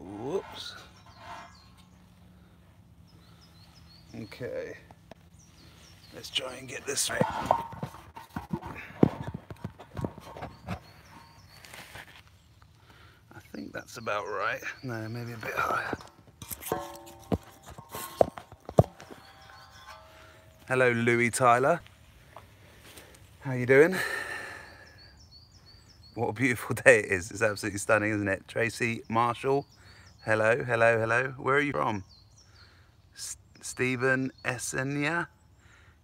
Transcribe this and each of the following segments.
Whoops. Okay. Let's try and get this right. I think that's about right. No, maybe a bit higher. Hello, Louis Tyler. How you doing? What a beautiful day it is. It's absolutely stunning, isn't it? Tracy Marshall. Hello, hello, hello. Where are you from? Stephen Essenia.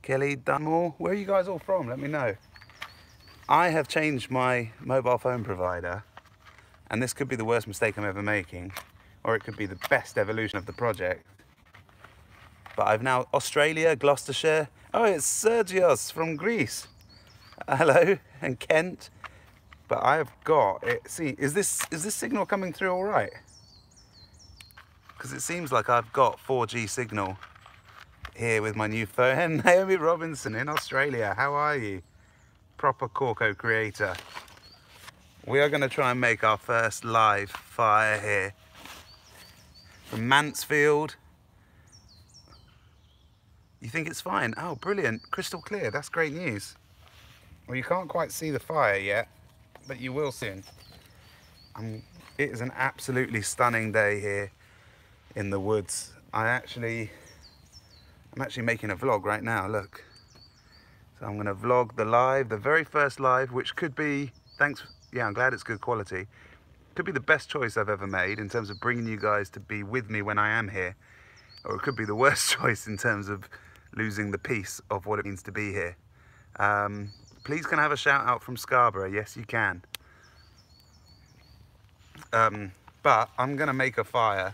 Kelly Dunmore. Where are you guys all from? Let me know. I have changed my mobile phone provider, and this could be the worst mistake I'm ever making, or it could be the best evolution of the project. But I've now Australia, Gloucestershire. Oh, it's Sergios from Greece. Hello, and Kent. But I've got it. See, is this signal coming through all right? Because it seems like I've got 4G signal here with my new phone. Naomi Robinson in Australia. How are you? Proper Corco creator. We are going to try and make our first live fire here from Mansfield. You think it's fine? Oh, brilliant. Crystal clear. That's great news. Well, you can't quite see the fire yet, but you will soon. It is an absolutely stunning day here in the woods. I'm actually making a vlog right now, look. So I'm gonna vlog the very first live, which could be, yeah, I'm glad it's good quality. Could be the best choice I've ever made in terms of bringing you guys to be with me when I am here. Or it could be the worst choice in terms of losing the peace of what it means to be here. Please can I have a shout out from Scarborough? Yes, you can. But I'm gonna make a fire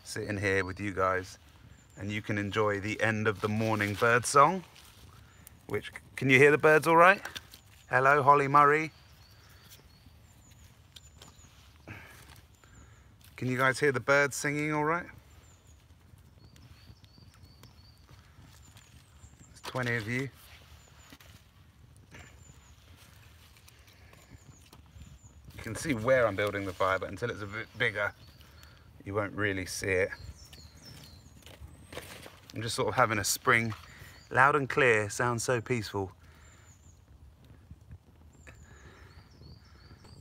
sitting here with you guys, and you can enjoy the end of the morning bird song. Which, can you hear the birds all right? Hello, Holly Murray. Can you guys hear the birds singing all right? There's 20 of you. You can see where I'm building the fire, but until it's a bit bigger, you won't really see it. I'm just sort of having a spring, loud and clear, sounds so peaceful.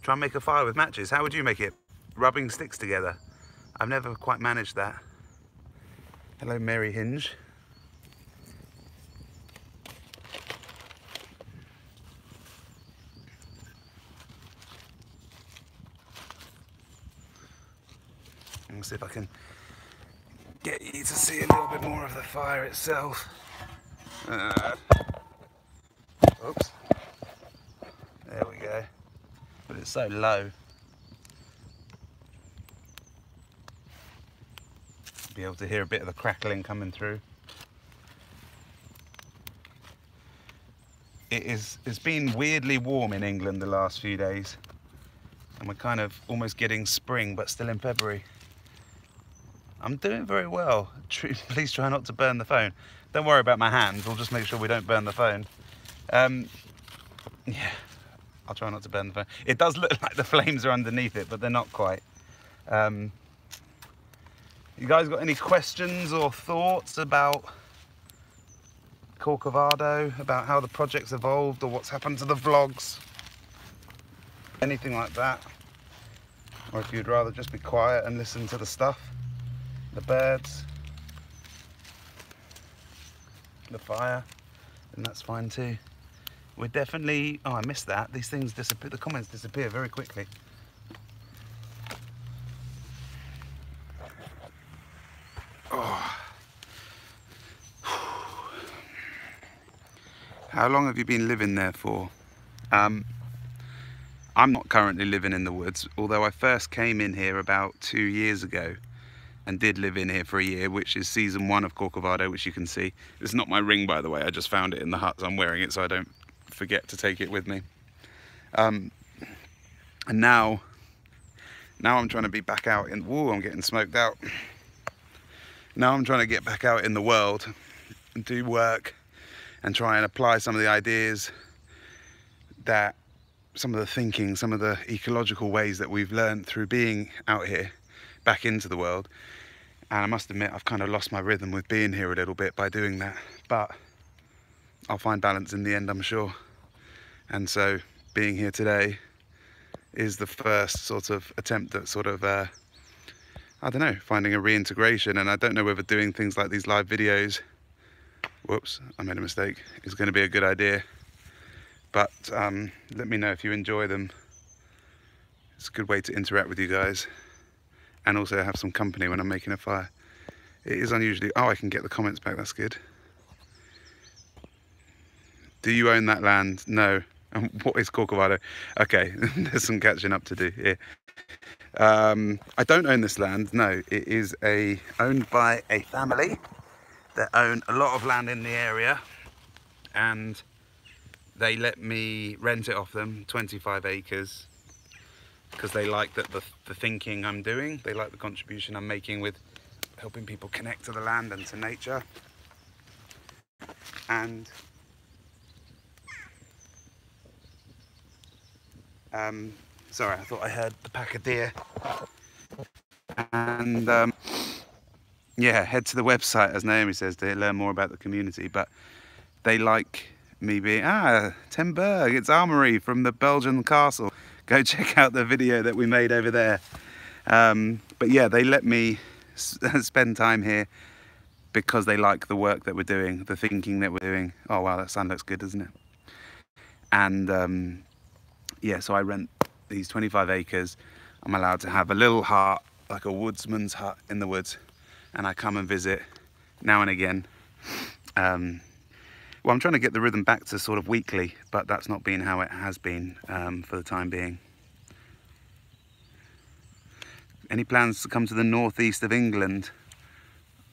Try and make a fire with matches. How would you make it? Rubbing sticks together. I've never quite managed that. Hello, Mary Hinge. Let's see if I can get you to see a little bit more of the fire itself. Oops. There we go. But it's so low. Be able to hear a bit of the crackling coming through. It's been weirdly warm in England the last few days. And we're kind of almost getting spring, but still in February. I'm doing very well. Please try not to burn the phone. Don't worry about my hands. We'll just make sure we don't burn the phone. Yeah, I'll try not to burn the phone. It does look like the flames are underneath it, but they're not quite. You guys got any questions or thoughts about Corcovado, about how the project's evolved or what's happened to the vlogs? Anything like that? Or if you'd rather just be quiet and listen to the stuff? The birds, the fire, and that's fine too. We're definitely, oh, I missed that. These things disappear, the comments disappear very quickly. Oh. How long have you been living there for? I'm not currently living in the woods, although I first came in here about 2 years ago. And did live in here for a year, which is season 1 of Corcovado, which you can see. It's not my ring, by the way. I just found it in the hut, so I'm wearing it so I don't forget to take it with me. And now I'm trying to be back out in, whoa, I'm getting smoked out. Now I'm trying to get back out in the world and do work and try and apply some of the ideas that, some of the thinking, some of the ecological ways that we've learned through being out here, back into the world. And I must admit, I've kind of lost my rhythm with being here a little bit by doing that, but I'll find balance in the end, I'm sure. And so being here today is the first sort of attempt at sort of, I don't know, finding a reintegration. And I don't know whether doing things like these live videos, whoops, I made a mistake, is going to be a good idea. But let me know if you enjoy them. It's a good way to interact with you guys. And also have some company when I'm making a fire. It is unusually, oh, I can get the comments back, that's good. Do you own that land? No. And what is Corcovado? Okay, there's some catching up to do here. I don't own this land, no. It is owned by a family that own a lot of land in the area, and they let me rent it off them, 25 acres. Because they like the thinking I'm doing, they like the contribution I'm making with helping people connect to the land and to nature. And sorry, I thought I heard the pack of deer. And yeah, head to the website, as Naomi says, to learn more about the community. But they like me being, Ten Berg, it's Armory from the Belgian castle. Go check out the video that we made over there. But yeah, they let me spend time here because they like the work that we're doing, the thinking that we're doing. Oh wow, that sun looks good, doesn't it? And yeah, so I rent these 25 acres. I'm allowed to have a little hut, like a woodsman's hut in the woods. And I come and visit now and again. Well, I'm trying to get the rhythm back to sort of weekly, but that's not been how it has been for the time being. Any plans to come to the northeast of England?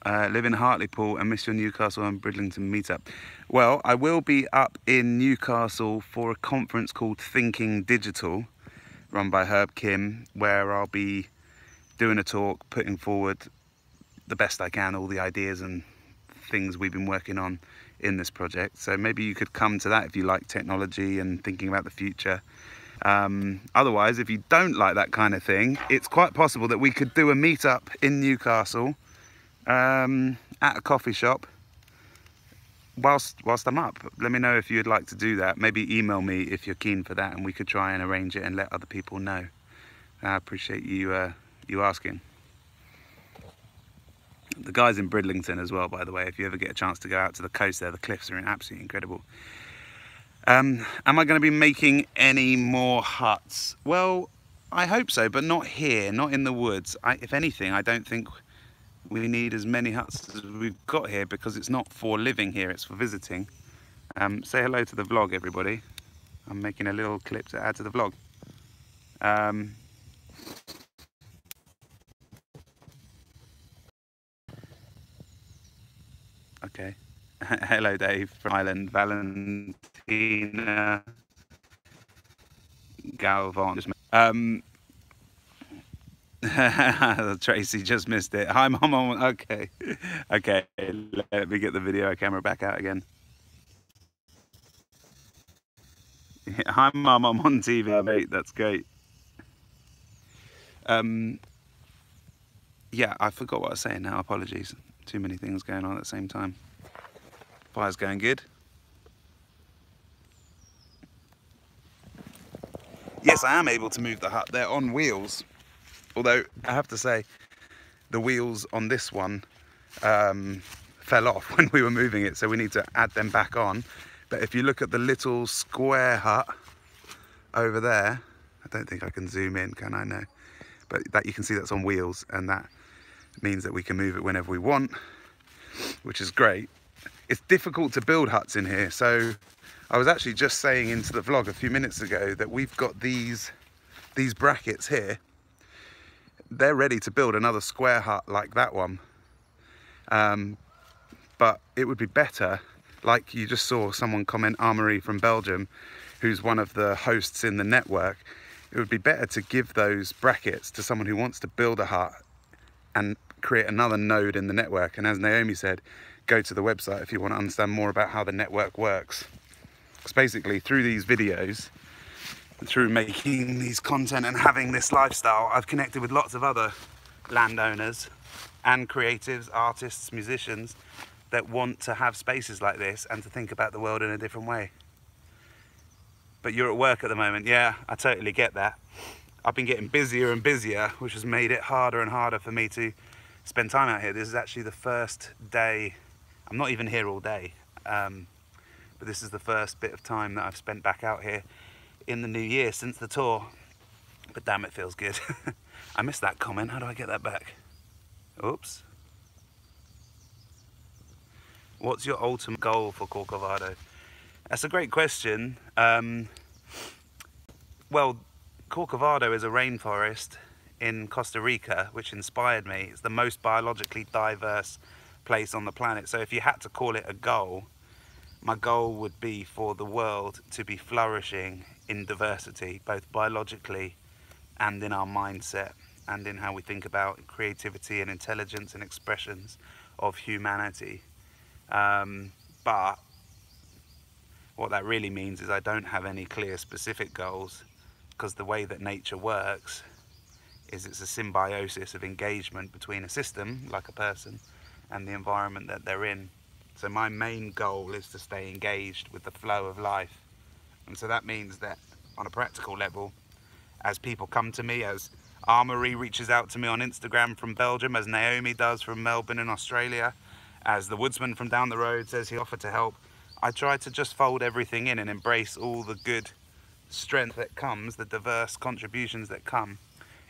Live in Hartlepool and miss your Newcastle and Bridlington meetup. Well, I will be up in Newcastle for a conference called Thinking Digital, run by Herb Kim, where I'll be doing a talk, putting forward the best I can, all the ideas and things we've been working on in this project. So maybe you could come to that if you like technology and thinking about the future. Otherwise, if you don't like that kind of thing, it's quite possible that we could do a meetup in Newcastle at a coffee shop whilst I'm up. Let me know if you'd like to do that. Maybe email me if you're keen for that, and we could try and arrange it and let other people know. I appreciate you asking. The guys in Bridlington as well, by the way, if you ever get a chance to go out to the coast there, the cliffs are absolutely incredible. Am I going to be making any more huts? Well, I hope so, but not here, not in the woods. If anything, I don't think we need as many huts as we've got here, because it's not for living here, it's for visiting. Say hello to the vlog, everybody. I'm making a little clip to add to the vlog. Okay. Hello, Dave from Ireland. Valentina Galvan. Tracy just missed it. Hi, Mum. Okay. Okay. Let me get the video camera back out again. Hi, Mum. I'm on TV, mate. That's great. Yeah, I forgot what I was saying now. Apologies. Too many things going on at the same time. Fire's going good. Yes, I am able to move the hut. They're on wheels. Although, I have to say, the wheels on this one fell off when we were moving it, so we need to add them back on. But if you look at the little square hut over there, I don't think I can zoom in, can I? No. But that you can see that's on wheels, and that means that we can move it whenever we want, which is great. It's difficult to build huts in here, so I was actually just saying into the vlog a few minutes ago that we've got these brackets here. They're ready to build another square hut like that one, but it would be better, like you just saw someone comment, Armory from Belgium, who's one of the hosts in the network. It would be better to give those brackets to someone who wants to build a hut and create another node in the network. And as Naomi said, go to the website if you want to understand more about how the network works. Because basically through these videos, through making these content and having this lifestyle, I've connected with lots of other landowners and creatives, artists, musicians that want to have spaces like this and to think about the world in a different way. But you're at work at the moment. Yeah, I totally get that. I've been getting busier and busier, which has made it harder and harder for me to spend time out here. This is actually the first day, I'm not even here all day, but this is the first bit of time that I've spent back out here in the new year since the tour. But damn, it feels good. I missed that comment. How do I get that back? Oops. What's your ultimate goal for Corcovado? That's a great question. Well, Corcovado is a rainforest in Costa Rica, which inspired me. It's the most biologically diverse place on the planet. So if you had to call it a goal, my goal would be for the world to be flourishing in diversity, both biologically and in our mindset and in how we think about creativity and intelligence and expressions of humanity. But what that really means is I don't have any clear specific goals, because the way that nature works is it's a symbiosis of engagement between a system, like a person, and the environment that they're in. So my main goal is to stay engaged with the flow of life. And so that means that on a practical level, as people come to me, as Armory reaches out to me on Instagram from Belgium, as Naomi does from Melbourne in Australia, as the woodsman from down the road says he offered to help, I try to just fold everything in and embrace all the good strength that comes, the diverse contributions that come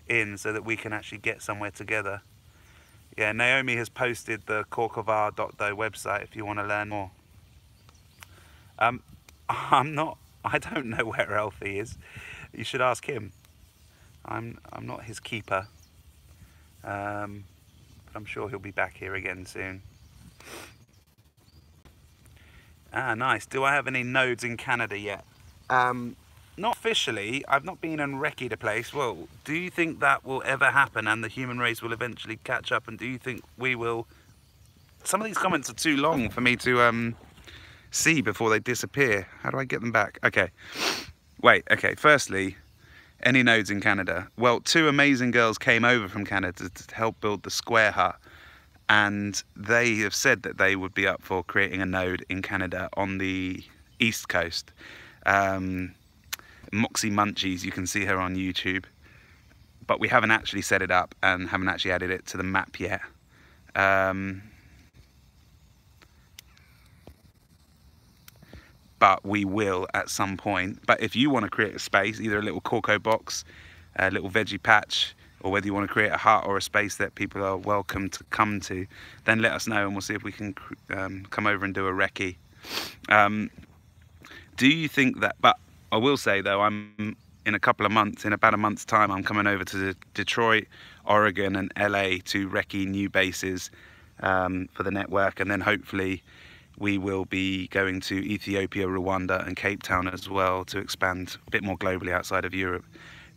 in, so that we can actually get somewhere together. Yeah, Naomi has posted the corcovado website if you want to learn more. I don't know where Alfie is. You should ask him. I'm not his keeper, but I'm sure he'll be back here again soon. Ah, nice. Do I have any nodes in Canada yet? Not officially. I've not been and recce'd a place. Well, do you think that will ever happen and the human race will eventually catch up? And do you think we will... Some of these comments are too long for me to see before they disappear. How do I get them back? Okay. Wait, okay. Firstly, any nodes in Canada? Well, two amazing girls came over from Canada to help build the Square Hut. And they have said that they would be up for creating a node in Canada on the East Coast. Moxie Munchies, you can see her on YouTube, but we haven't actually set it up and haven't actually added it to the map yet. But we will at some point. But if you want to create a space, either a little Corco box, a little veggie patch, or whether you want to create a hut or a space that people are welcome to come to, then let us know and we'll see if we can come over and do a recce. Do you think that, but I will say though, I'm in a couple of months, in about a month's time, I'm coming over to Detroit, Oregon and LA to recce new bases for the network, and then hopefully we will be going to Ethiopia, Rwanda and Cape Town as well to expand a bit more globally outside of Europe.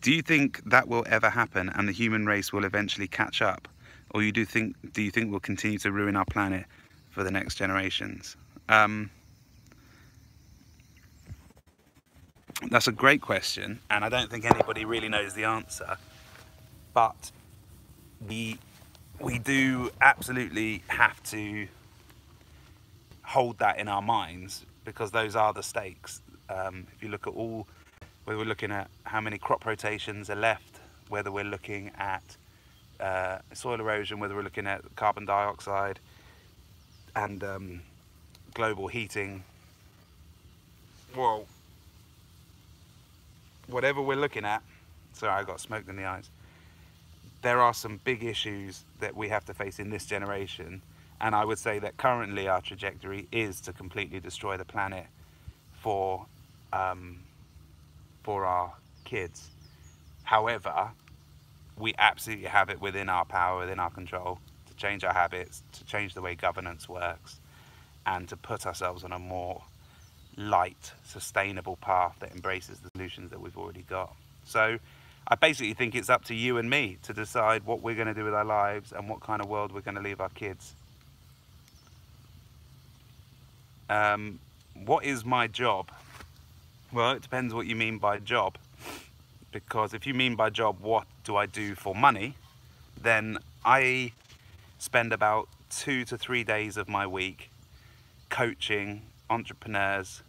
Do you think that will ever happen and the human race will eventually catch up? Or do you think we'll continue to ruin our planet for the next generations? That's a great question, and I don't think anybody really knows the answer. But we do absolutely have to hold that in our minds, because those are the stakes. If you look at all, whether we're looking at how many crop rotations are left, whether we're looking at soil erosion, whether we're looking at carbon dioxide and global heating, well, whatever we're looking at, sorry, I got smoked in the eyes, there are some big issues that we have to face in this generation. And I would say that currently our trajectory is to completely destroy the planet for our kids. However, we absolutely have it within our power, within our control, to change our habits, to change the way governance works, and to put ourselves on a more light, sustainable path that embraces the solutions that we've already got. So I basically think it's up to you and me to decide what we're going to do with our lives and what kind of world we're going to leave our kids. What is my job? Well, it depends what you mean by job, because if you mean by job, what do I do for money, then I spend about 2 to 3 days of my week coaching entrepreneurs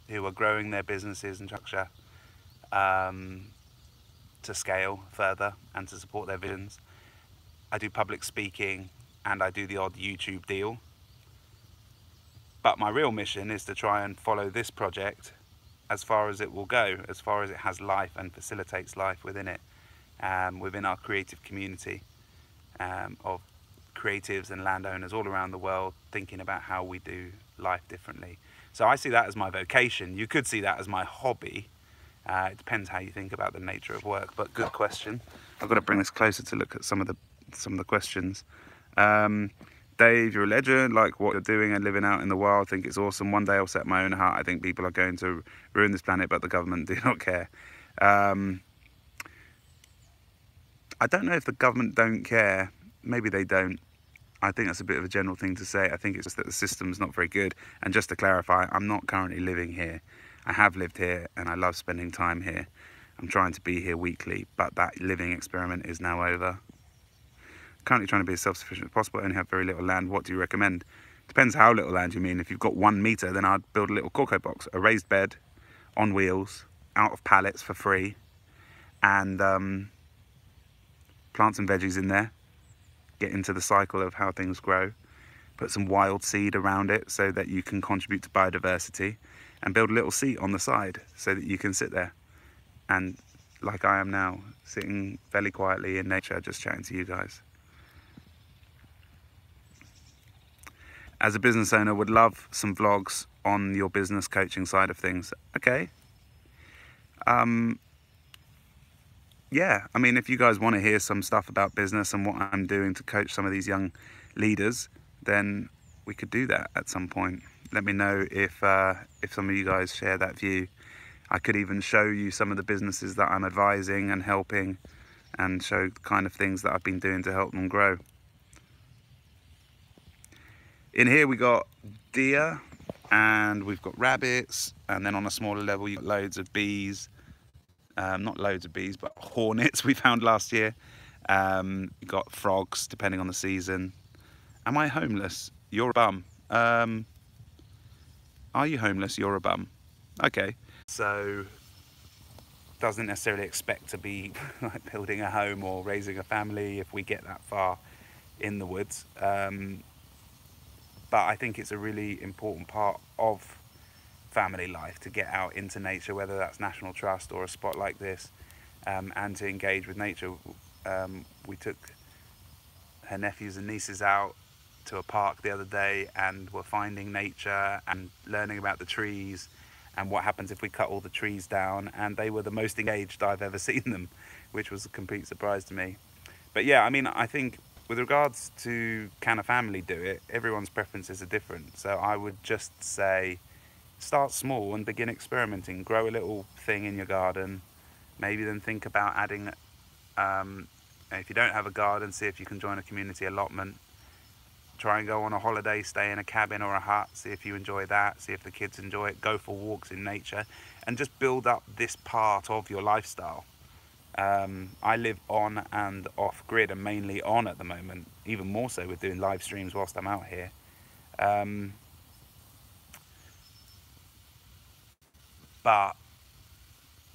who are growing their businesses and structure to scale further and to support their visions. I do public speaking and I do the odd YouTube deal. But my real mission is to try and follow this project as far as it will go, as far as it has life and facilitates life within it, within our creative community of creatives and landowners all around the world thinking about how we do life differently. So I see that as my vocation. You could see that as my hobby. It depends how you think about the nature of work, but good question. I've got to bring this closer to look at some of the questions. Dave, you're a legend, like what you're doing and living out in the wild. I think it's awesome. One day I'll set my own hut. I think people are going to ruin this planet, but the government do not care. I don't know if the government don't care. Maybe they don't. I think that's a bit of a general thing to say. I think it's just that the system's not very good. And just to clarify, I'm not currently living here. I have lived here and I love spending time here. I'm trying to be here weekly, but that living experiment is now over. Currently trying to be as self-sufficient as possible. I only have very little land. What do you recommend? Depends how little land you mean. If you've got 1 meter, then I'd build a little corco box, a raised bed on wheels, out of pallets for free, and plant some veggies in there. Get into the cycle of how things grow. Put some wild seed around it so that you can contribute to biodiversity, and build a little seat on the side so that you can sit there and, like I am now, sitting fairly quietly in nature, just chatting to you guys. As a business owner, would love some vlogs on your business coaching side of things. Okay. Yeah, I mean, if you guys want to hear some stuff about business and what I'm doing to coach some of these young leaders, then we could do that at some point. Let me know if some of you guys share that view. I could even show you some of the businesses that I'm advising and helping, and show the kind of things that I've been doing to help them grow. In here we got deer and we've got rabbits, and then on a smaller level you've got loads of bees. Not loads of bees, but hornets we found last year. You've got frogs, depending on the season. Am I homeless? You're a bum. Are you homeless? You're a bum. Okay. So, doesn't necessarily expect to be like building a home or raising a family if we get that far in the woods. But I think it's a really important part of family life to get out into nature, whether that's National Trust or a spot like this, and to engage with nature. We took her nephews and nieces out to a park the other day and were finding nature and learning about the trees and what happens if we cut all the trees down, and they were the most engaged I've ever seen them, which was a complete surprise to me. But yeah, I mean, I think with regards to can a family do it, everyone's preferences are different. So I would just say start small and begin experimenting. Grow a little thing in your garden. Maybe then think about adding, if you don't have a garden, see if you can join a community allotment. Try and go on a holiday, stay in a cabin or a hut, see if you enjoy that, see if the kids enjoy it. Go for walks in nature and just build up this part of your lifestyle. I live on and off grid, and mainly on at the moment, even more so with doing live streams whilst I'm out here. But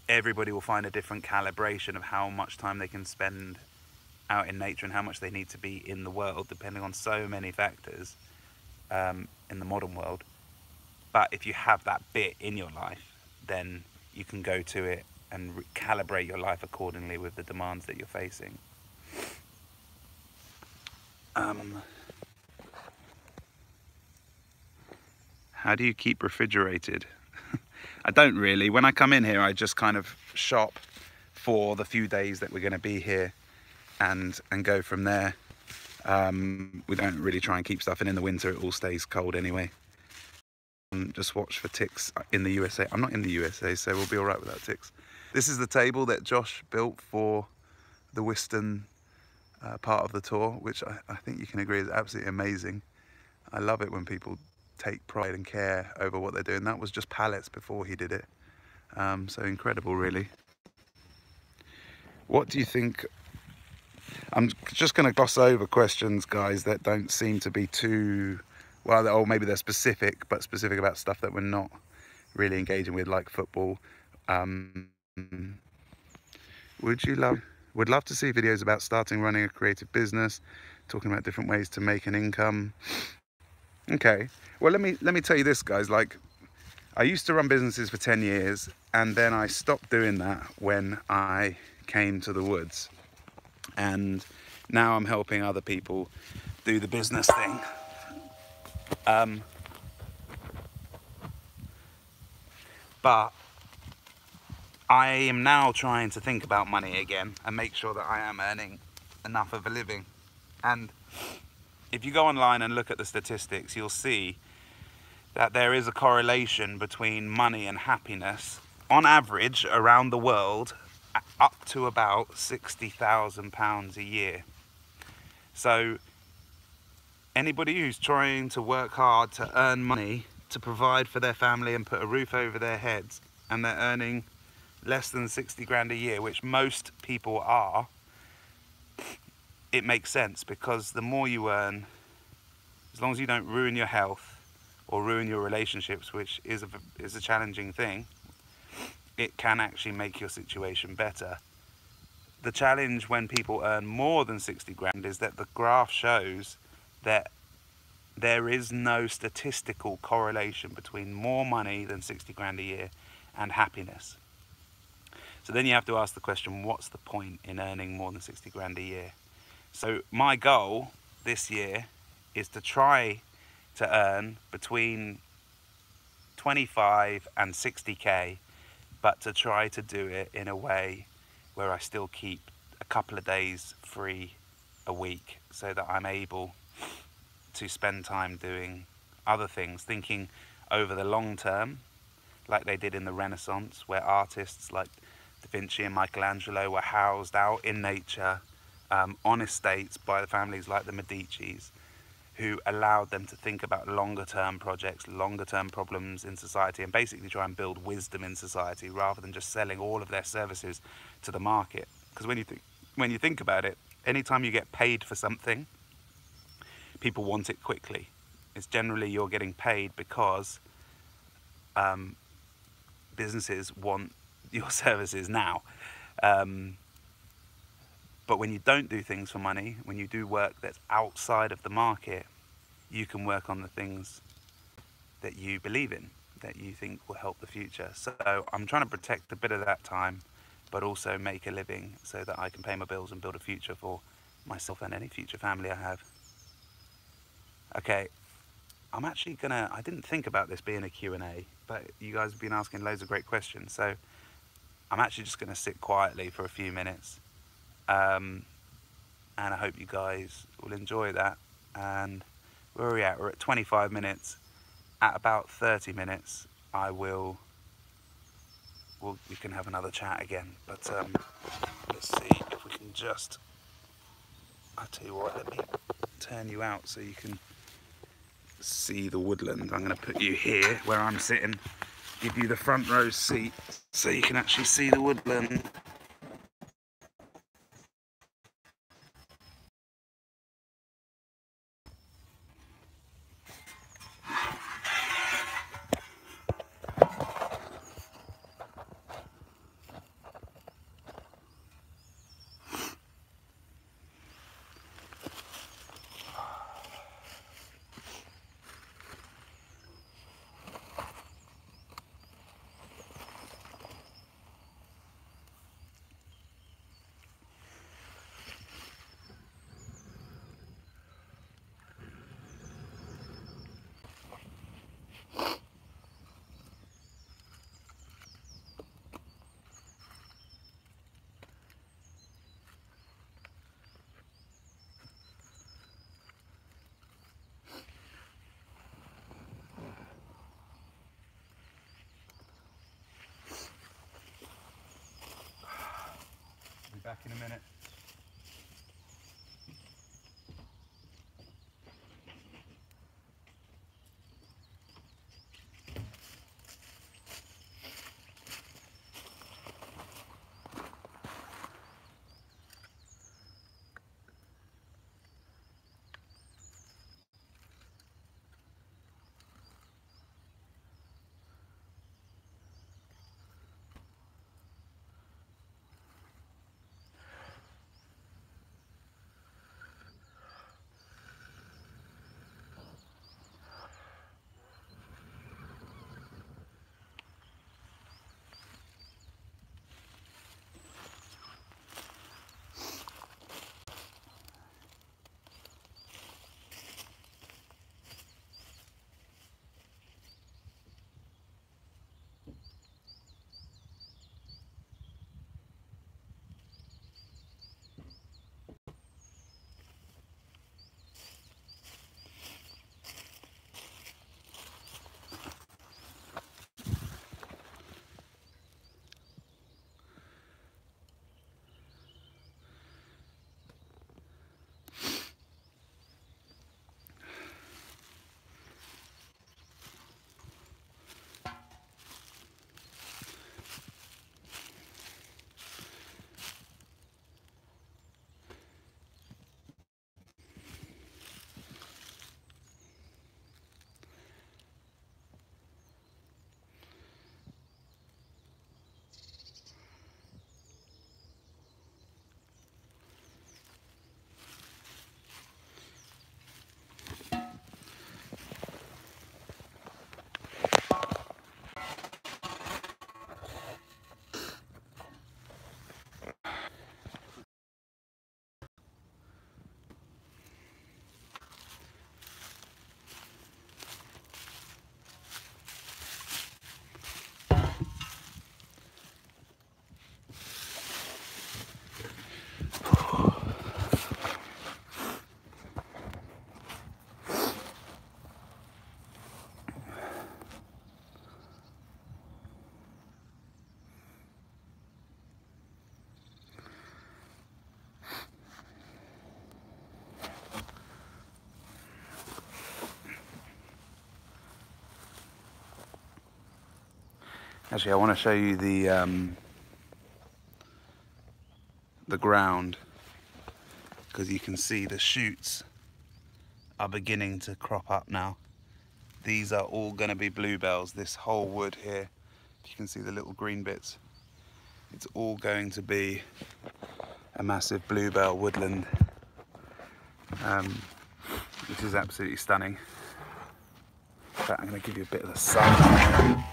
everybody will find a different calibration of how much time they can spend out in nature and how much they need to be in the world, depending on so many factors in the modern world. But if you have that bit in your life, then you can go to it and calibrate your life accordingly with the demands that you're facing. How do you keep refrigerated? I don't really. When I come in here, I just kind of shop for the few days that we're going to be here and go from there. We don't really try and keep stuff, and in the winter it all stays cold anyway. Just watch for ticks in the USA. I'm not in the USA, so we'll be all right without ticks. This is the table that Josh built for the Western part of the tour, which I think you can agree is absolutely amazing. I love it when people take pride and care over what they're doing. That was just pallets before he did it. So incredible, really. What do you think? I'm just going to gloss over questions, guys, that don't seem to be too, well, or maybe they're specific, but specific about stuff that we're not really engaging with, like football. Would love to see videos about starting, running a creative business, talking about different ways to make an income. Okay, well, let me tell you this, guys. Like, I used to run businesses for 10 years, and then I stopped doing that when I came to the woods. And now I'm helping other people do the business thing. But I am now trying to think about money again and make sure that I am earning enough of a living. And if you go online and look at the statistics, you'll see that there is a correlation between money and happiness, on average around the world, up to about £60,000 a year. So anybody who's trying to work hard to earn money to provide for their family and put a roof over their heads, and they're earning less than 60 grand a year, which most people are, it makes sense, because the more you earn, as long as you don't ruin your health or ruin your relationships, which is a challenging thing, it can actually make your situation better. The challenge when people earn more than 60 grand is that the graph shows that there is no statistical correlation between more money than 60 grand a year and happiness. So then you have to ask the question, what's the point in earning more than 60 grand a year? So my goal this year is to try to earn between 25 and 60k, but to try to do it in a way where I still keep a couple of days free a week, so that I'm able to spend time doing other things, thinking over the long term, like they did in the Renaissance, where artists like Da Vinci and Michelangelo were housed out in nature, on estates by the families like the Medicis, who allowed them to think about longer term projects, longer term problems in society, and basically try and build wisdom in society rather than just selling all of their services to the market. Because when you think about it, anytime you get paid for something, people want it quickly. It's generally you're getting paid because businesses want your services now. But when you don't do things for money, when you do work that's outside of the market, you can work on the things that you believe in, that you think will help the future. So I'm trying to protect a bit of that time, but also make a living so that I can pay my bills and build a future for myself and any future family I have. Okay, I'm actually I didn't think about this being a Q&A, but you guys have been asking loads of great questions. So I'm actually just gonna sit quietly for a few minutes. And I hope you guys will enjoy that. And where are we at? We're at 25 minutes. At about 30 minutes, we can have another chat again. But let's see if we can just, I'll tell you what, let me turn you out so you can see the woodland. I'm going to put you here where I'm sitting, give you the front row seat so you can actually see the woodland. Be back in a minute. Actually, I want to show you the ground, because you can see the shoots are beginning to crop up now. These are all going to be bluebells. This whole wood here, you can see the little green bits. It's all going to be a massive bluebell woodland, which is absolutely stunning. In fact, I'm going to give you a bit of the sun.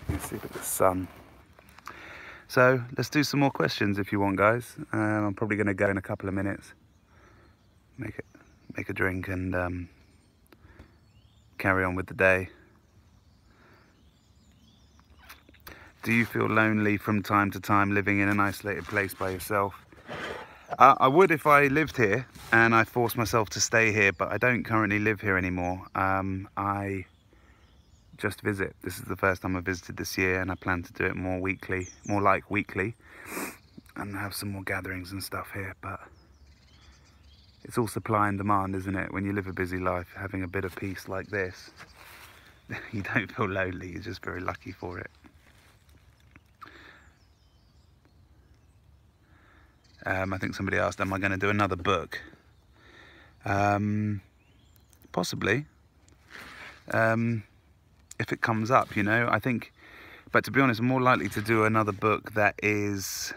You can see a bit of the sun. So let's do some more questions if you want, guys. I'm probably going to go in a couple of minutes, make a drink, and carry on with the day. Do you feel lonely from time to time living in an isolated place by yourself? I would if I lived here and I forced myself to stay here, but I don't currently live here anymore. I just visit. This is the first time I visited this year, and I plan to do it more like weekly, and have some more gatherings and stuff here. But it's all supply and demand, isn't it? When you live a busy life, having a bit of peace like this, you don't feel lonely, you're just very lucky for it. I think somebody asked, am I going to do another book? Possibly. If it comes up, you know, I think, but to be honest, I'm more likely to do another book that is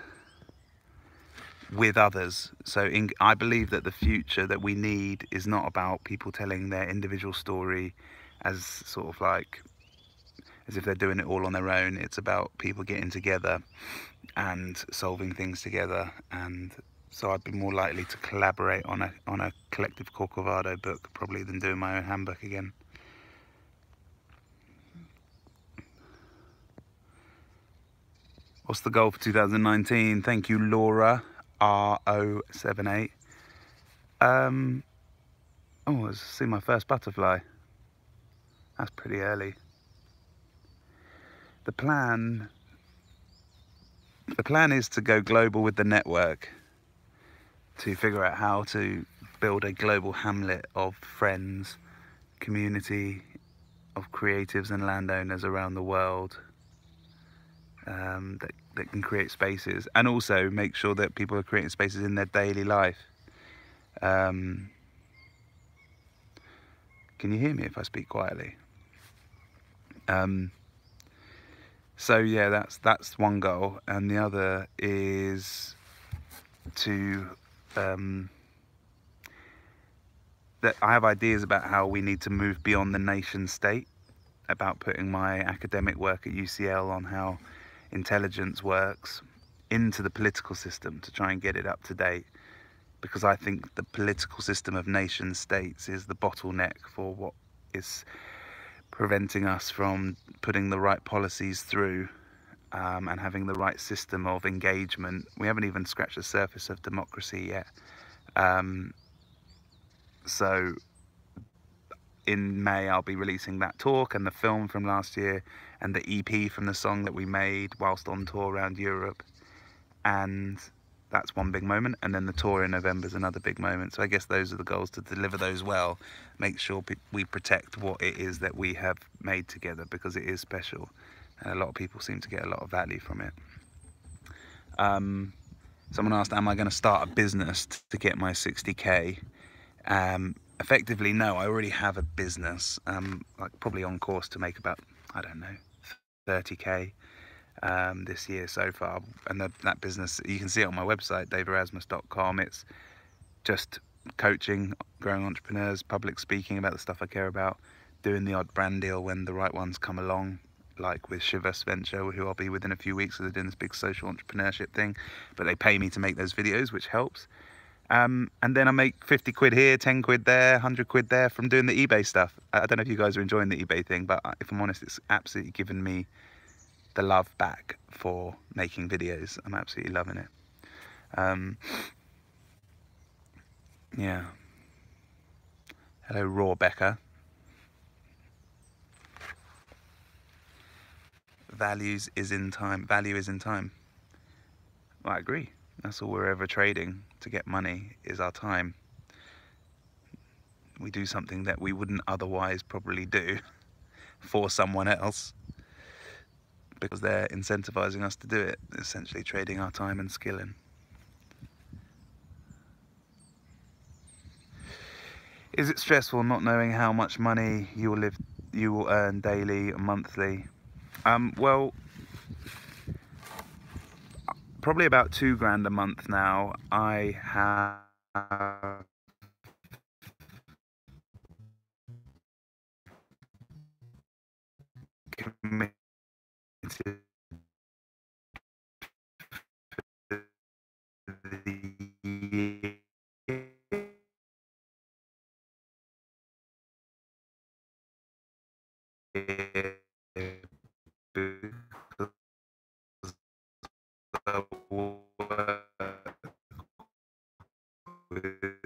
with others. So I believe that the future that we need is not about people telling their individual story as sort of like, as if they're doing it all on their own. It's about people getting together and solving things together. And so I'd be more likely to collaborate on a collective Corcovado book probably than doing my own handbook again. What's the goal for 2019? Thank you, Laura R078. Oh, let's see my first butterfly. That's pretty early. The plan is to go global with the network, to figure out how to build a global hamlet of friends, community of creatives and landowners around the world, that can create spaces, and also make sure that people are creating spaces in their daily life. Can you hear me if I speak quietly? So yeah, that's one goal, and the other is to that I have ideas about how we need to move beyond the nation state, about putting my academic work at UCL on how intelligence works into the political system to try and get it up to date, because I think the political system of nation states is the bottleneck for what is preventing us from putting the right policies through, and having the right system of engagement. We haven't even scratched the surface of democracy yet. So in May I'll be releasing that talk and the film from last year and the EP from the song that we made whilst on tour around Europe, and that's one big moment. And then the tour in November is another big moment. So I guess those are the goals, to deliver those well, make sure we protect what it is that we have made together, because it is special and a lot of people seem to get a lot of value from it. Someone asked, am I going to start a business to get my 60k? Effectively, no. I already have a business, like probably on course to make about, I don't know, 30k this year so far. And that business, you can see it on my website, daveerasmus.com. It's just coaching growing entrepreneurs, public speaking about the stuff I care about, doing the odd brand deal when the right ones come along, like with Shivas Venture, who I'll be with in a few weeks. So they're doing this big social entrepreneurship thing, but they pay me to make those videos, which helps. And then I make 50 quid here, 10 quid there, 100 quid there from doing the eBay stuff. I don't know if you guys are enjoying the eBay thing, but if I'm honest, it's absolutely given me the love back for making videos. I'm absolutely loving it. Yeah. Hello, Raw Becca. Value is in time. Well, I agree. That's all we're ever trading to get money, is our time. We do something that we wouldn't otherwise probably do for someone else because they're incentivizing us to do it, essentially trading our time and skill in. Is it stressful not knowing how much money you will earn daily, monthly? Well, probably about £2 grand a month now. I have committed the year because I work with